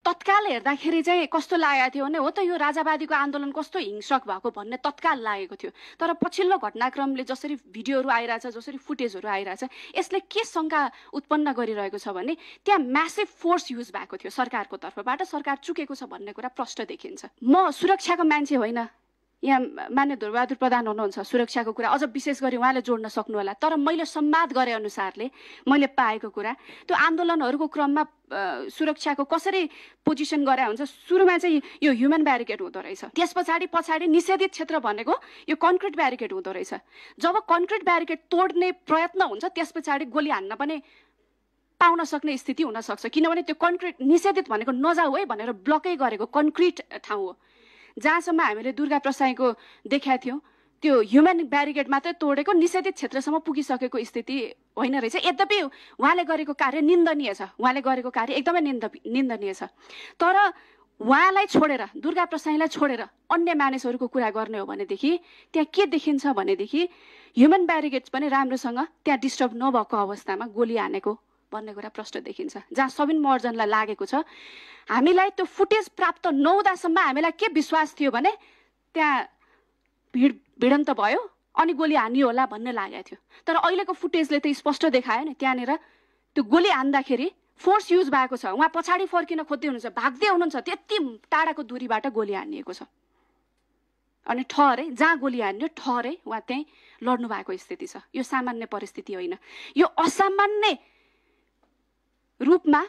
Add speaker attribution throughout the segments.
Speaker 1: तत्काल हेर्दाखेरि चाहिँ कस्तो लागेको थियो भने हो त यो राजावादीको आन्दोलन कस्तो हिंस्रक भएको भन्ने तत्काल लागेको थियो। तर पछिल्लो घटनाक्रमले जसरी भिडियोहरू आइरहेछ, जसरी फुटेजहरू आइरहेछ, यसले के शङ्का उत्पन्न गरिरहेको छ भने त्यहाँ म्यासिभ फोर्स युज भएको थियो सरकारको तर्फबाट, सरकार चुकेको छ भन्ने कुरा प्रष्ट देखिन्छ। म सुरक्षाको मान्छे होइन, यहाँ मान्य ध्रुवबहादुर प्रधान हुनुहुन्छ, सुरक्षाको कुरा अझ विशेष गरी उहाँले जोड्न सक्नु होला। तर मैले संवाद गरे अनुसारले मैले पाएको कुरा, त्यो आन्दोलनहरूको क्रममा सुरक्षाको कसरी पोजिसन गरे हुन्छ, सुरुमा चाहिँ यो ह्युमन ब्यारिकेड हुँदो रहेछ, त्यस पछाडि निषेधित क्षेत्र भनेको यो कन्क्रिट ब्यारिकेड हुँदो रहेछ। जब कन्क्रिट ब्यारिकेड तोड्ने प्रयत्न हुन्छ त्यस पछाडि गोली हान्न पनि पाउन सक्ने स्थिति हुनसक्छ, किनभने त्यो कन्क्रिट निषेधित भनेको नजाऊ है भनेर ब्लकै गरेको कन्क्रिट ठाउँ हो। जहाँसम्म हामीले दुर्गा प्रसाईको देखाएको थियौँ त्यो ह्युमन ब्यारिकेड मात्रै तोडेको निषेधित क्षेत्रसम्म पुगिसकेको स्थिति होइन रहेछ। यद्यपि उहाँले गरेको कार्य निन्दनीय छ, उहाँले गरेको कार्य एकदमै निन्दनीय छ। तर उहाँलाई छोडेर, दुर्गा प्रसाईलाई छोडेर अन्य मानिसहरूको कुरा गर्ने हो भनेदेखि त्यहाँ के देखिन्छ भनेदेखि ह्युमन ब्यारिकेड पनि राम्रोसँग त्यहाँ डिस्टर्ब नभएको अवस्थामा गोली हानेको भन्ने कुरा प्रष्ट देखिन्छ। जहाँ सबिन महर्जनलाई लागेको छ, हामीलाई त्यो फुटेज प्राप्त नहुँदासम्म हामीलाई के विश्वास थियो भने त्यहाँ भिडन्त भयो अनि गोली हानियो होला भन्ने लागेको थियो। तर अहिलेको फुटेजले त स्पष्ट देखायो नि त्यहाँनिर त्यो गोली हान्दाखेरि फोर्स युज भएको छ। उहाँ पछाडि फर्किन खोज्दै हुनुहुन्छ, भाग्दै हुनुहुन्छ, त्यति टाढाको दूरीबाट गोली हानिएको छ। अनि ठहरै जहाँ गोली हान्यो ठहरै उहाँ त्यहीँ लड्नु भएको स्थिति छ। यो सामान्य परिस्थिति होइन, यो असामान्य रूपमा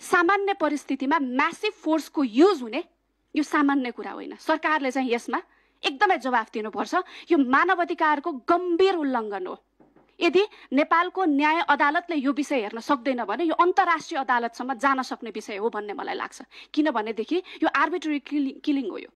Speaker 1: सामान्य परिस्थितिमा म्यासिभ फोर्सको युज हुने यो सामान्य कुरा होइन। सरकारले चाहिँ यसमा एकदमै जवाफ दिनुपर्छ। यो मानवाधिकारको गम्भीर उल्लङ्घन हो। यदि नेपालको न्याय अदालतले यो विषय हेर्न सक्दैन भने यो अन्तर्राष्ट्रिय अदालतसम्म जान सक्ने विषय हो भन्ने मलाई लाग्छ। किनभनेदेखि यो आर्बिट्रेरी किलिङ हो। यो